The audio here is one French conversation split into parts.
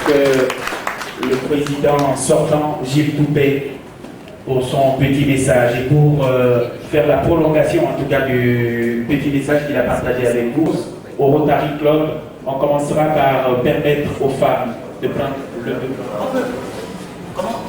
que le président sortant, Gilles Toupet, pour son petit message et pour faire la prolongation en tout cas du petit message qu'il a partagé avec vous au Rotary Club. On commencera par permettre aux femmes de prendre le... Comment?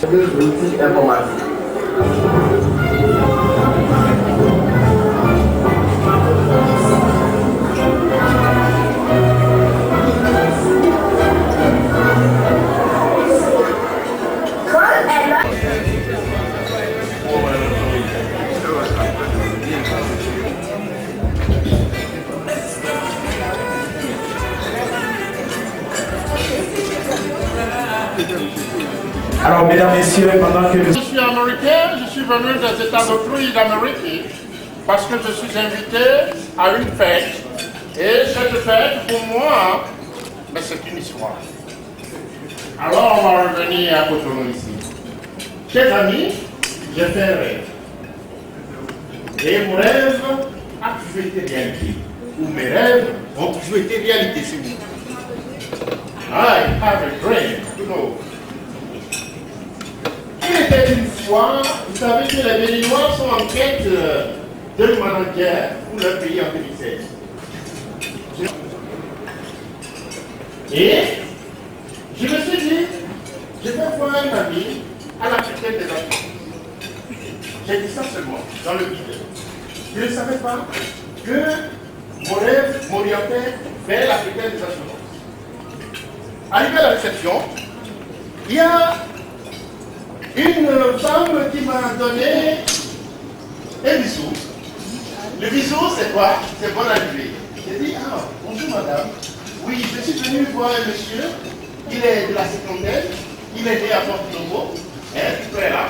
Politique informatique. Alors, mesdames, messieurs, pendant que... Je suis américain, je suis venu des États-Unis d'Amérique parce que je suis invité à une fête. Et cette fête, pour moi, mais c'est une histoire. Alors, on va revenir à Cotonou ici. Chers amis, j'ai fait un rêve. Et mon rêve a toujours été réalité. Ou mes rêves ont toujours été réalité chez vous. I have a dream, you know. Il était une fois, vous savez que les Béninois sont en quête de manager pour leur pays en 2016. Et je me suis dit, je vais fois un ami à l'Africaine des assurances. J'ai dit ça seulement, dans le vide. Je ne savais pas que mon rêve m'orientait vers l'Africaine des assurances. Arrivé à la réception, il y a une femme qui m'a donné un bisou. Le bisou, c'est quoi? C'est bon arrivée. J'ai dit, ah, bonjour madame. Oui, je suis venu voir un monsieur. Il est de la cinquantaine. Il est né à Porto-Novo. Il est là.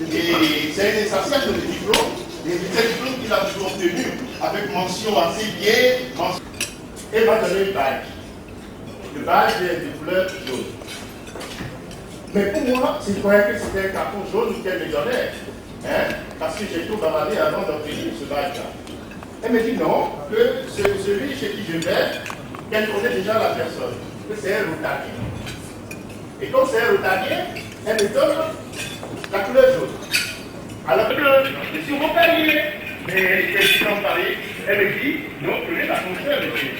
Et c'est un essentiel de diplôme. Et c'est un diplôme qu'il a toujours obtenu avec mention assez bien. Et il m'a donné une badge. Le badge est de couleur jaune. Mais pour moi, je croyais que c'était un carton jaune qu'elle me donnait. Parce que j'ai tout bavardé avant d'obtenir ce badge-là. Elle me dit non, que celui chez qui je vais, qu'elle connaît déjà la personne, que c'est un rotarien. Et comme c'est un rotarien, elle me donne la couleur jaune. Alors que je suis rotarien, mais elle est dans Paris, elle me dit non, prenez l'ascenseur, monsieur.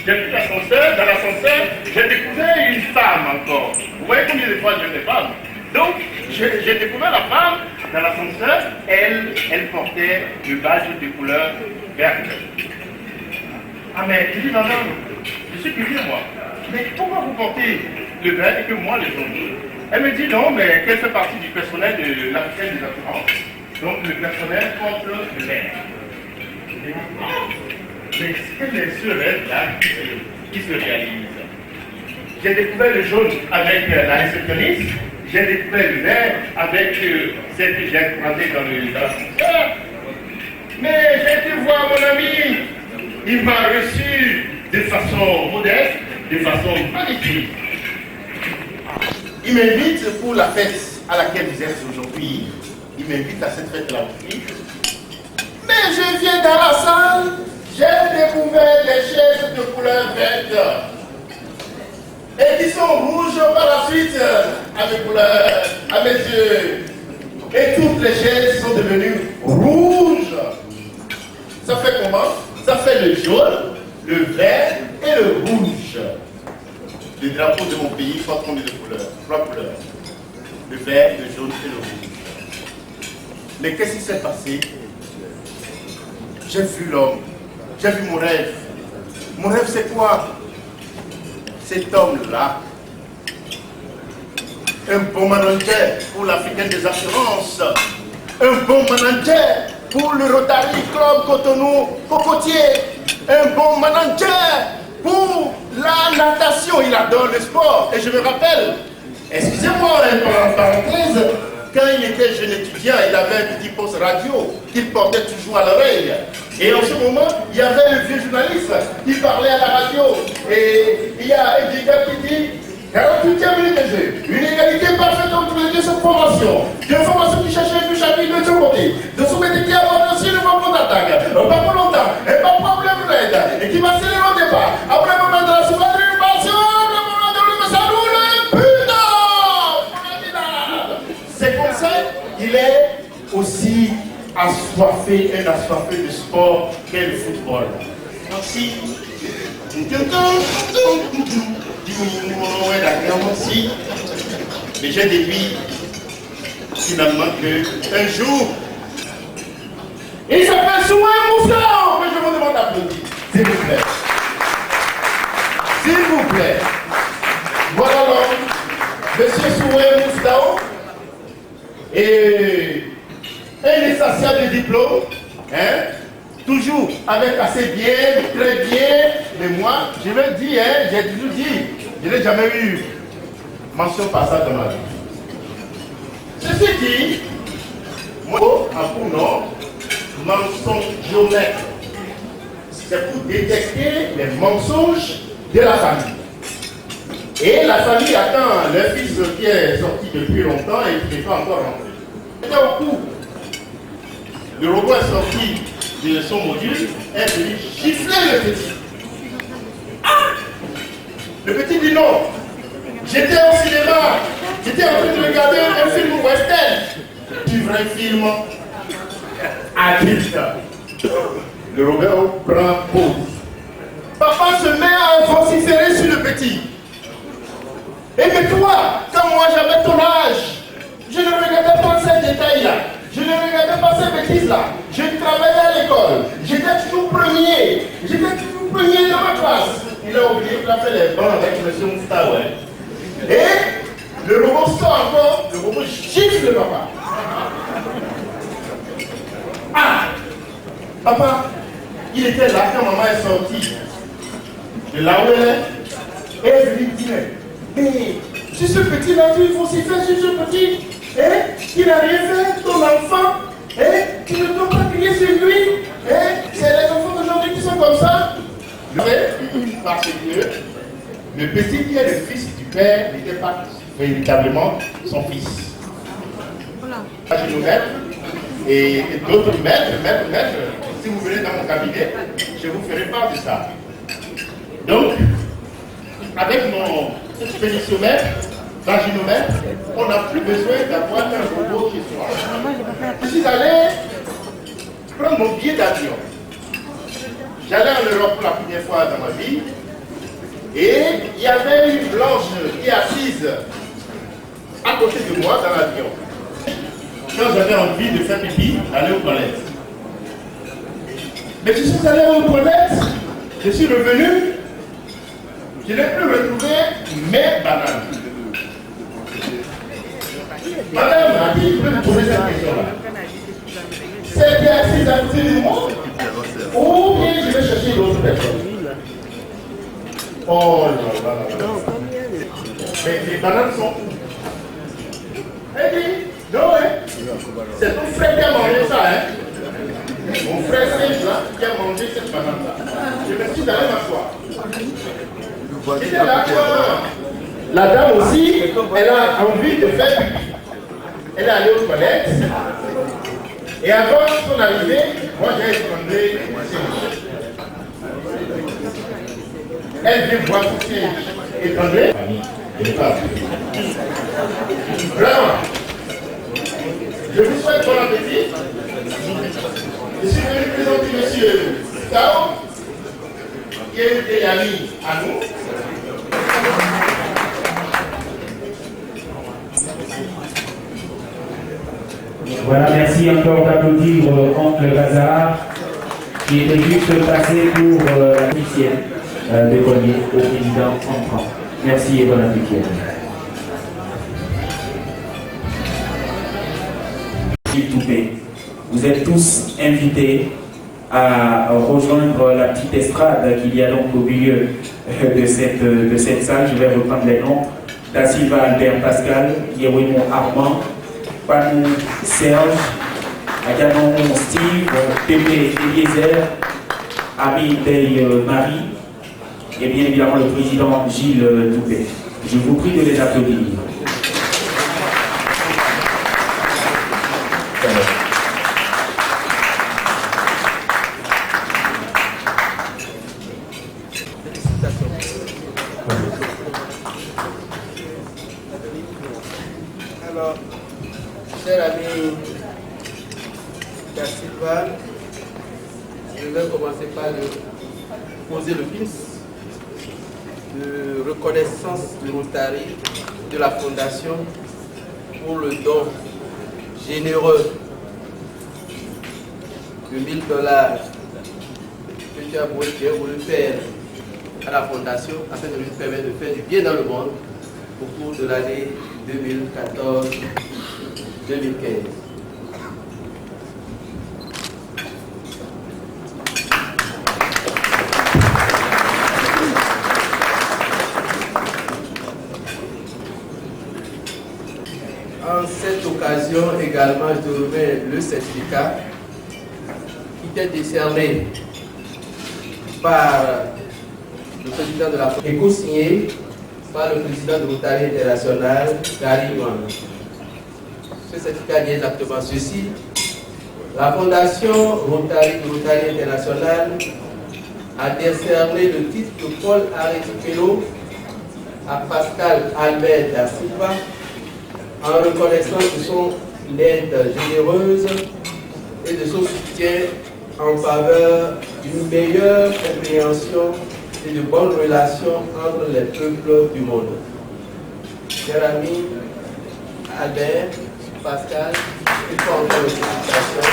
J'ai pris l'ascenseur, dans l'ascenseur, j'ai découvert une femme encore. Vous voyez combien de fois j'ai des femmes? Donc, j'ai découvert la femme dans l'ascenseur, elle portait le badge de couleur verte. Ah mais, je dis non, je suis curieux moi. Mais pourquoi vous portez le vert et que moi le jaune? Elle me dit non, mais qu'elle fait partie du personnel de l'Africaine des assurances. Donc le personnel porte le vert. Mais quel est ce rêve-là qui se réalise? J'ai découvert le jaune avec la réceptionniste, j'ai découvert le vert avec celle que j'ai croisée dans l'ascenseur. Mais j'ai été voir mon ami, il m'a reçu de façon modeste, de façon magnifique. Il m'invite pour la fête à laquelle vous êtes aujourd'hui. Il m'invite à cette fête-là aussi. Mais je viens dans la salle, j'ai découvert des chaises de couleur verte. Et qui sont rouges par la suite, à mes couleurs, à mes yeux. Et toutes les chaises sont devenues rouges. Ça fait comment? Ça fait le jaune, le vert et le rouge. Le drapeau de mon pays porte combien de couleurs? 3 couleurs. Le vert, le jaune et le rouge. Mais qu'est-ce qui s'est passé? J'ai vu l'homme, j'ai vu mon rêve. Mon rêve c'est quoi? Cet homme-là, un bon manager pour l'Africaine des assurances, un bon manager pour le Rotary Club Cotonou Cocotier, un bon manager pour la natation. Il adore le sport. Et je me rappelle, excusez-moi, en parenthèse, quand il était jeune étudiant, il avait un petit poste radio qu'il portait toujours à l'oreille. Et en ce moment, il y avait un vieux journaliste qui parlait à la radio. Et il y a un gars qui dit 48e minute de jeu, une égalité parfaite entre les deux formations. Deux formations qui cherchaient plus chapitre de son côté. De son côté qui a aussi le moment d'attaque. Pas pour longtemps, et pas problème raide. Et qui va s'élever au départ. Après le moment de la survivation, le moment de l'homme, c'est comme ça, il est aussi assoiffé, un assoiffé de sport qu'est le football. Merci. Mais j'ai déduit finalement qu'un jour, il s'appelle Souhait Moussaou, mais je vous demande d'applaudir, s'il vous plaît. S'il vous plaît. Voilà donc, monsieur Souhait Moussaou, et un essentiel de diplôme, toujours avec assez bien, très bien, mais moi, je le dis, j'ai toujours dit, je n'ai jamais eu mention par ça dans ma vie. Ceci dit, moi, en pour nom, mensongomètre, c'est pour détecter les mensonges de la famille. Et la famille attend leur fils qui est sorti depuis longtemps et qui n'est pas encore rentré. C'était au cours. Le robot est sorti de son module, est venu gifler le petit. Ah! Le petit dit non. J'étais au cinéma, j'étais en train de regarder un film western. Du vrai film adulte. Le robot prend pause. Papa se met à vociférer sur le petit. Et mais toi, quand moi j'avais l'école. J'étais toujours premier. Dans ma classe. Il a oublié qu'il a fait les bancs avec M. Moustaoué. Et le robot sort encore, le robot gifle le papa. Ah! Papa, il était là quand maman est sortie de là où elle est. Et je lui dis, mais si ce petit-là, il faut s'y faire sur ce petit. Il n'a rien fait, ton enfant. Tu ne dois pas crier sur lui. C'est les enfants d'aujourd'hui qui sont comme ça. Parce que le petit qui est le fils du père n'était pas véritablement son fils. Je nous mettre et d'autres maîtres, si vous venez dans mon cabinet, je vous ferai part de ça. Donc, avec mon expéditionnaire, vaginomètre, on n'a plus besoin d'avoir un robot chez soi. Je suis allé prendre mon billet d'avion. J'allais en Europe pour la première fois dans ma vie. Et il y avait une blanche qui est assise à côté de moi dans l'avion. Quand j'avais envie de faire pipi, aller aux toilettes. Mais je suis allé aux toilettes, je suis revenu, je n'ai plus retrouvé mes bananes. Madame, à qui je peux me poser cette question-là? C'est bien assise à côté de moi? Ou bien je vais chercher d'autres personnes? Oh là là là. Mais les bananes sont où? Elle dit, non, c'est ton frère qui a mangé ça, Mon frère Serge là, qui a mangé cette banane-là. Je me suis allé m'asseoir. J'étais là quand la dame aussi, elle a envie de faire pipi. Elle est allée aux toilettes. Et avant son arrivée, moi j'ai demandé elle vient voir son siège étranglé. Vraiment. Je vous souhaite bon appétit. Je suis venu présenter monsieur Tao, qui est un ami à nous. Voilà, merci encore d'applaudir Oncle Bazar, qui était juste passé pour l'officiel de Collier au président entrant. Merci et bon appétit. Vous êtes tous invités à rejoindre la petite estrade qu'il y a donc au milieu de cette salle. Je vais reprendre les noms. Da Silva Albert Pascal, Yéwémon Armand, Panou Serge, Aganon Steve, Pépé Eliezer, Ami Dey Marie, et bien évidemment le président Gilles Toupé. Je vous prie de les applaudir. Alors, cher ami Da Silva, je vais commencer par poser le pins de reconnaissance de Rotary de la Fondation pour le don généreux de $1000 que tu as voulu faire à la Fondation afin de lui permettre de faire du bien dans le monde au cours de l'année 2014-2015. En cette occasion également, je te remets le certificat qui t'est décerné par le président de la Fondation et co-signé par le président de Rotary International, Gary Yuan. Ce certificat dit exactement ceci. La Fondation Rotary International a décerné le titre de Paul Harris Fellow à Pascal Albert Da Silva en reconnaissance de son aide généreuse et de son soutien en faveur d'une meilleure compréhension et de bonnes relations entre les peuples du monde. Cher ami Albert, Pascal, une fois encore de félicitations.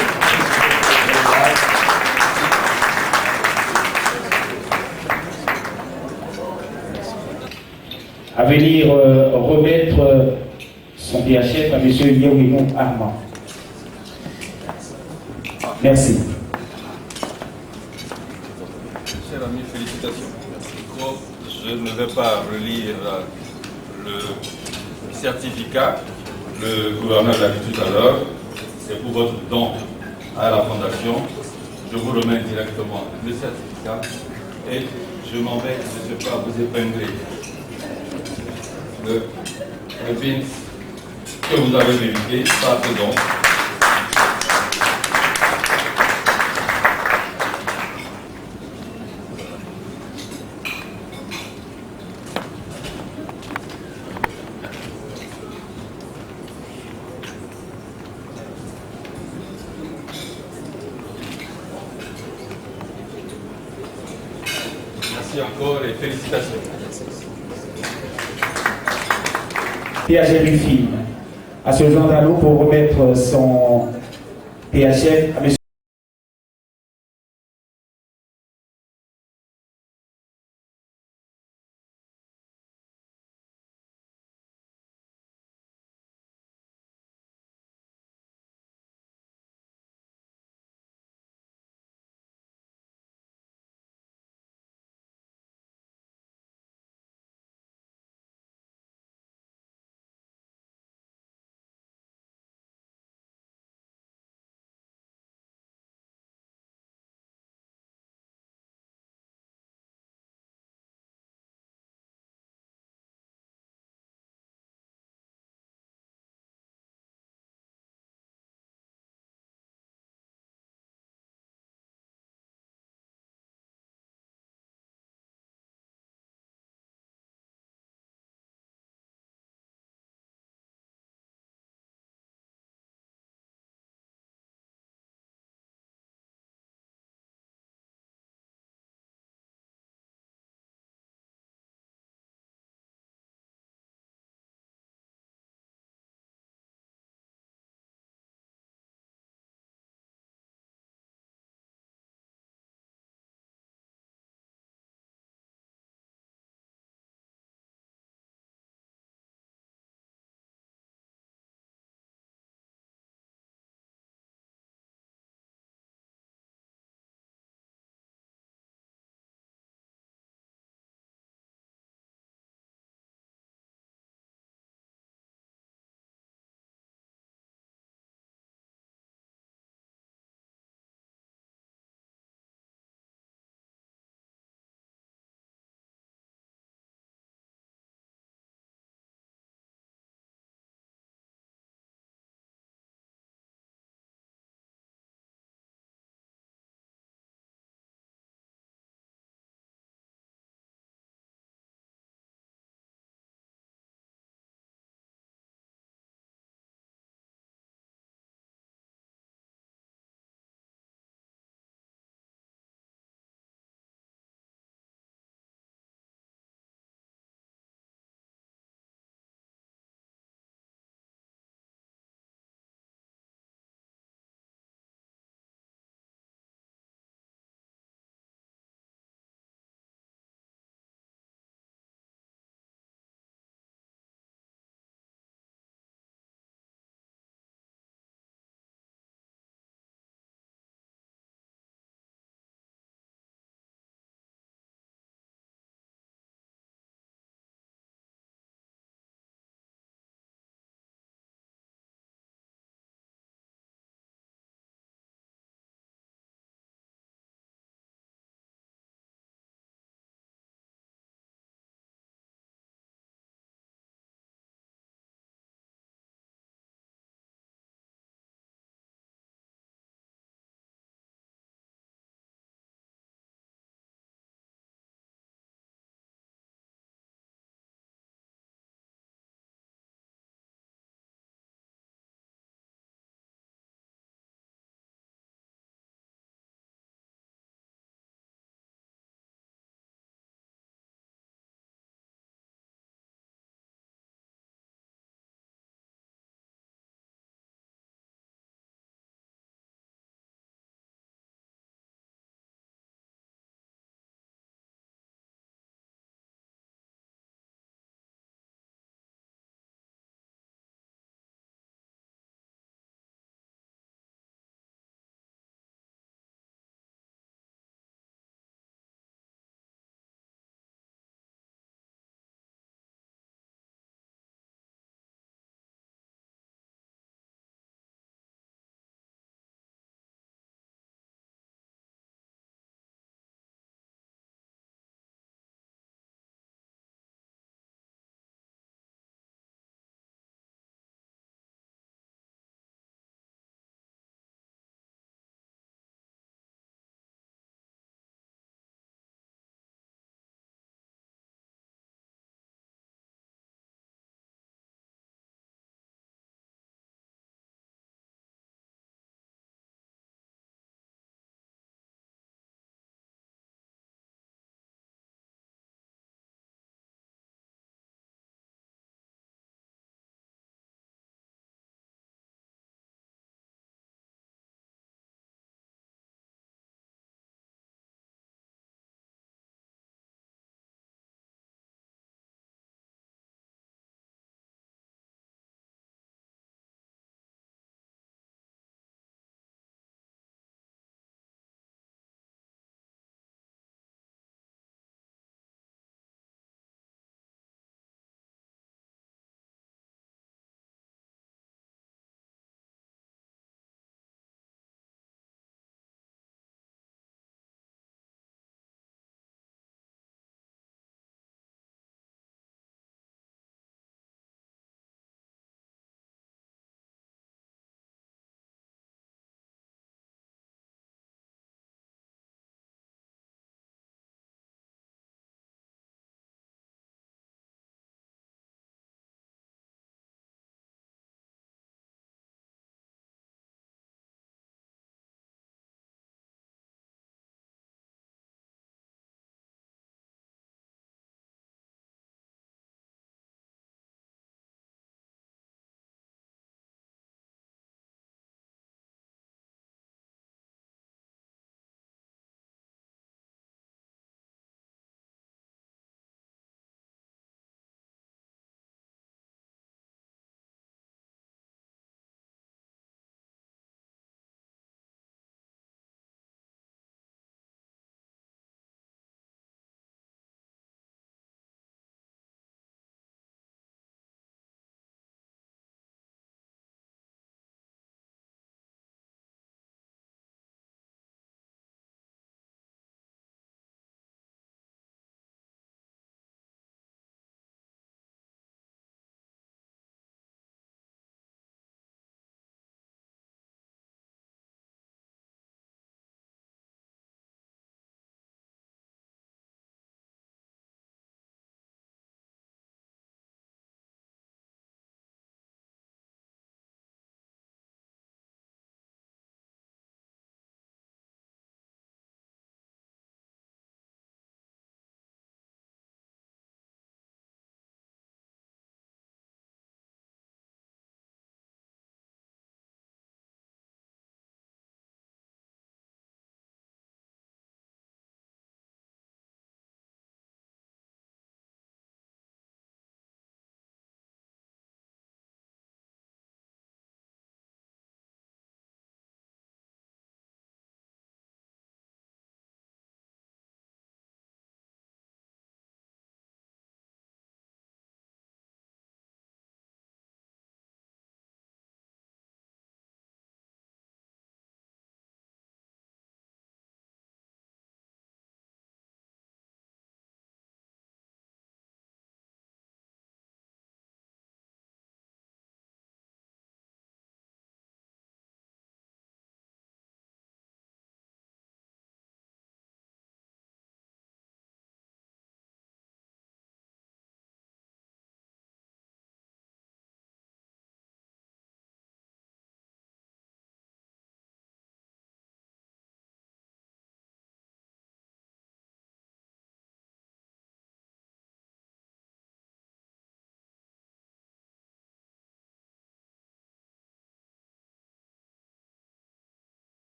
à venir remettre son PHF à M. Yewimou Armand. Merci. Cher ami, félicitations. Je ne vais pas relire le certificat. Le gouverneur l'a dit tout à l'heure. C'est pour votre don à la fondation. Je vous remets directement le certificat et je m'en vais, je ne sais pas, vous épingler le pin que vous avez vérifié par ce don. Merci encore et félicitations. PHF Rufine, à ce Jean Dallot pour remettre son PHF à M.